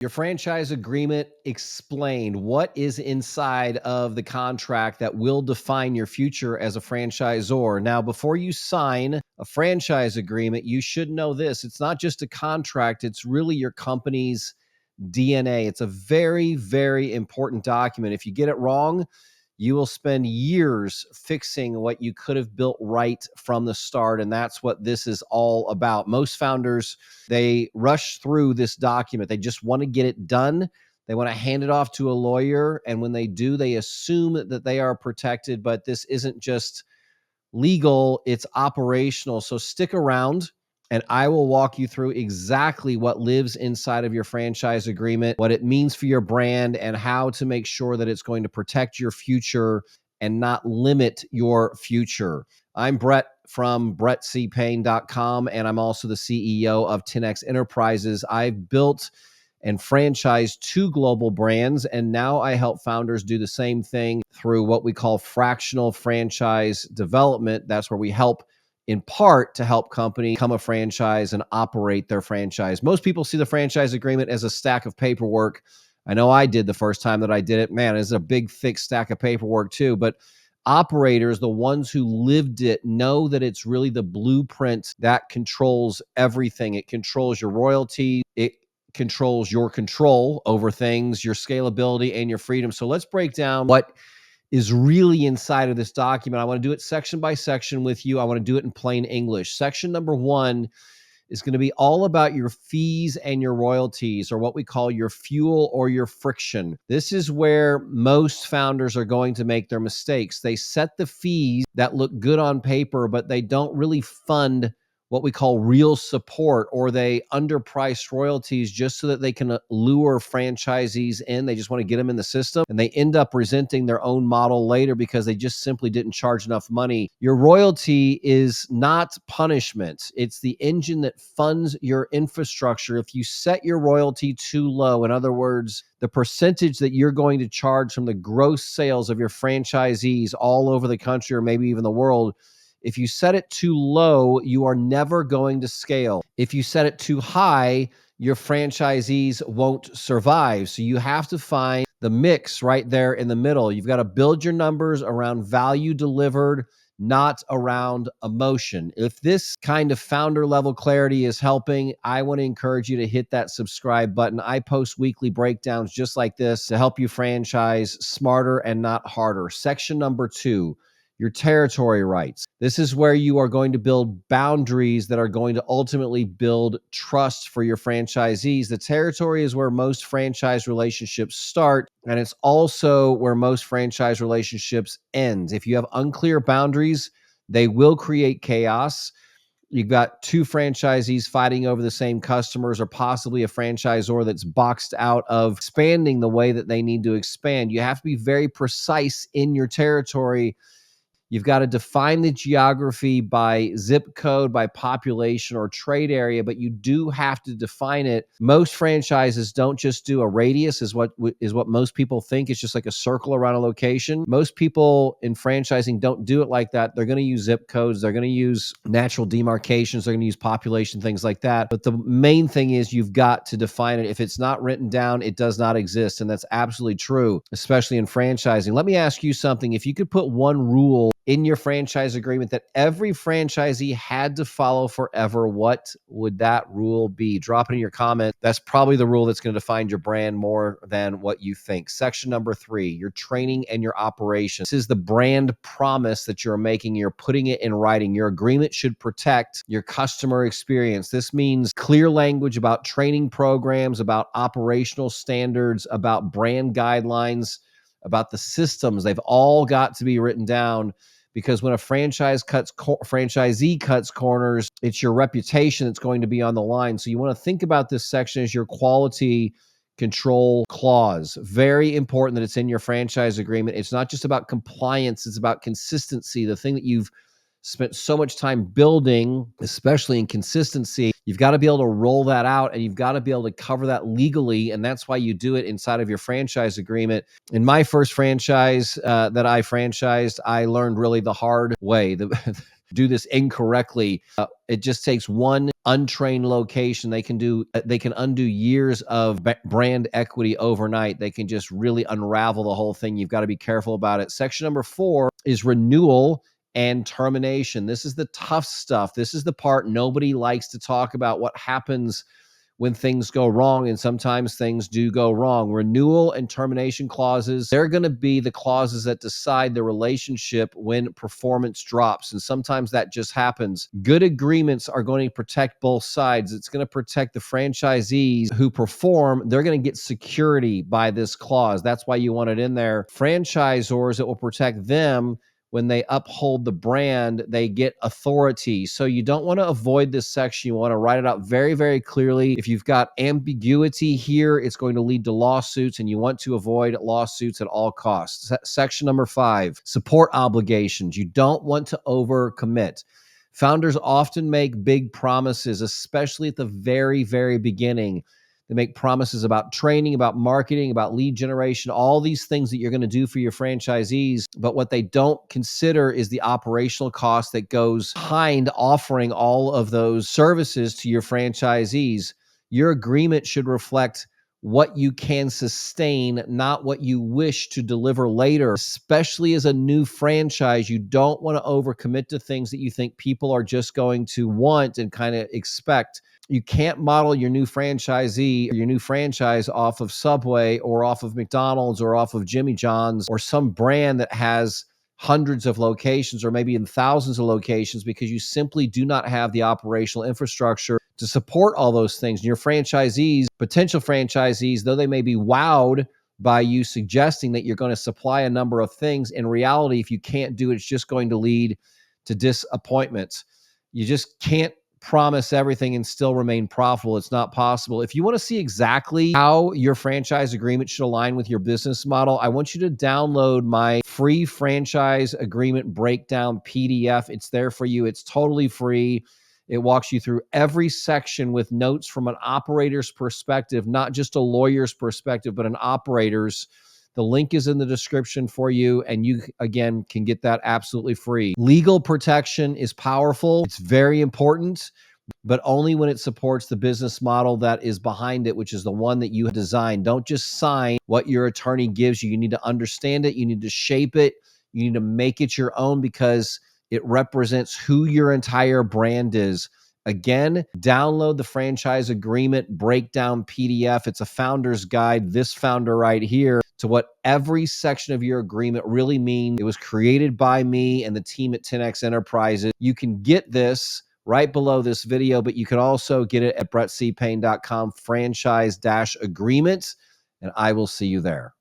Your franchise agreement explained what is inside of the contract that will define your future as a franchisor. Now, before you sign a franchise agreement, you should know this. It's not just a contract, it's really your company's DNA. It's a very, very important document. If you get it wrong, you will spend years fixing what you could have built right from the start. And that's what this is all about. Most founders, they rush through this document. They just want to get it done. They want to hand it off to a lawyer. And when they do, they assume that they are protected. But this isn't just legal, it's operational. So stick around and I will walk you through exactly what lives inside of your franchise agreement, what it means for your brand, and how to make sure that it's going to protect your future and not limit your future. I'm Brett from brettcpayne.com, and I'm also the CEO of 10X Enterprises. I've built and franchised 2 global brands, and now I help founders do the same thing through what we call fractional franchise development. That's where we help in part to help companies become a franchise and operate their franchise. Most people see the franchise agreement as a stack of paperwork. I know I did the first time that I did it. Man, it's a big, thick stack of paperwork too. But operators, the ones who lived it, know that it's really the blueprint that controls everything. It controls your royalty. It controls your control over things, your scalability, and your freedom. So let's break down what is really inside of this document. I want to do it section by section with you. I want to do it in plain English. Section number 1 is going to be all about your fees and your royalties, or what we call your fuel or your friction. This is where most founders are going to make their mistakes. They set the fees that look good on paper, but they don't really fund what we call real support, or they underprice royalties just so that they can lure franchisees in. They just want to get them in the system, and they end up resenting their own model later because they just simply didn't charge enough money. Your royalty is not punishment. It's the engine that funds your infrastructure. If you set your royalty too low, in other words, the percentage that you're going to charge from the gross sales of your franchisees all over the country, or maybe even the world, if you set it too low, you are never going to scale. If you set it too high, your franchisees won't survive. So you have to find the mix right there in the middle. You've got to build your numbers around value delivered, not around emotion. If this kind of founder level clarity is helping, I want to encourage you to hit that subscribe button. I post weekly breakdowns just like this to help you franchise smarter and not harder. Section number 2. Your territory rights. This is where you are going to build boundaries that are going to ultimately build trust for your franchisees. The territory is where most franchise relationships start, and it's also where most franchise relationships end. If you have unclear boundaries, they will create chaos. You've got 2 franchisees fighting over the same customers, or possibly a franchisor that's boxed out of expanding the way that they need to expand. You have to be very precise in your territory. You've got to define the geography by zip code, by population, or trade area, but you do have to define it. Most franchises don't just do a radius, is what most people think. It's just like a circle around a location. Most people in franchising don't do it like that. They're going to use zip codes. They're going to use natural demarcations. They're going to use population, things like that. But the main thing is you've got to define it. If it's not written down, it does not exist. And that's absolutely true, especially in franchising. Let me ask you something. If you could put one rule in your franchise agreement that every franchisee had to follow forever, what would that rule be? Drop it in your comment. That's probably the rule that's going to define your brand more than what you think. Section number 3, your training and your operations. This is the brand promise that you're making. You're putting it in writing. Your agreement should protect your customer experience. This means clear language about training programs, about operational standards, about brand guidelines, about the systems. They've all got to be written down, because when a franchisee cuts corners, it's your reputation that's going to be on the line. So you want to think about this section as your quality control clause. Very important that it's in your franchise agreement. It's not just about compliance, it's about consistency. The thing that you've spent so much time building, especially in consistency, you've got to be able to roll that out, and you've got to be able to cover that legally. And that's why you do it inside of your franchise agreement. In my first franchise that I franchised, I learned really the hard way. do this incorrectly. It just takes one untrained location. They can undo years of brand equity overnight. They can just really unravel the whole thing. You've got to be careful about it. Section number 4 is renewal and termination. This is the tough stuff. This is the part nobody likes to talk about, what happens when things go wrong, and sometimes things do go wrong. Renewal and termination clauses, they're going to be the clauses that decide the relationship when performance drops, and sometimes that just happens. Good agreements are going to protect both sides. It's going to protect the franchisees who perform. They're going to get security by this clause. That's why you want it in there. Franchisors, it will protect them. When they uphold the brand, they get authority. So you don't want to avoid this section. You want to write it out very, very clearly. If you've got ambiguity here, it's going to lead to lawsuits, and you want to avoid lawsuits at all costs. Section number 5, support obligations. You don't want to overcommit. Founders often make big promises, especially at the very, very beginning. They make promises about training, about marketing, about lead generation, all these things that you're going to do for your franchisees. But what they don't consider is the operational cost that goes behind offering all of those services to your franchisees. Your agreement should reflect what you can sustain, not what you wish to deliver later. Especially as a new franchise, you don't want to overcommit to things that you think people are just going to want and kind of expect. You can't model your new franchisee or your new franchise off of Subway or off of McDonald's or off of Jimmy John's or some brand that has hundreds of locations or maybe in thousands of locations, because you simply do not have the operational infrastructure to support all those things. And your franchisees, potential franchisees, though they may be wowed by you suggesting that you're going to supply a number of things, in reality, if you can't do it, it's just going to lead to disappointments. You just can't promise everything and still remain profitable. It's not possible. If you want to see exactly how your franchise agreement should align with your business model, I want you to download my free franchise agreement breakdown PDF. It's there for you. It's totally free. It walks you through every section with notes from an operator's perspective, not just a lawyer's perspective, but an operator's. The link is in the description for you, and you, again, can get that absolutely free. Legal protection is powerful. It's very important, but only when it supports the business model that is behind it, which is the one that you designed. Don't just sign what your attorney gives you. You need to understand it. You need to shape it. You need to make it your own, because it represents who your entire brand is. Again, download the franchise agreement breakdown PDF. It's a founder's guide, this founder right here, to what every section of your agreement really means. It was created by me and the team at 10X Enterprises. You can get this right below this video, but you can also get it at brettcpayne.com franchise-agreement, and I will see you there.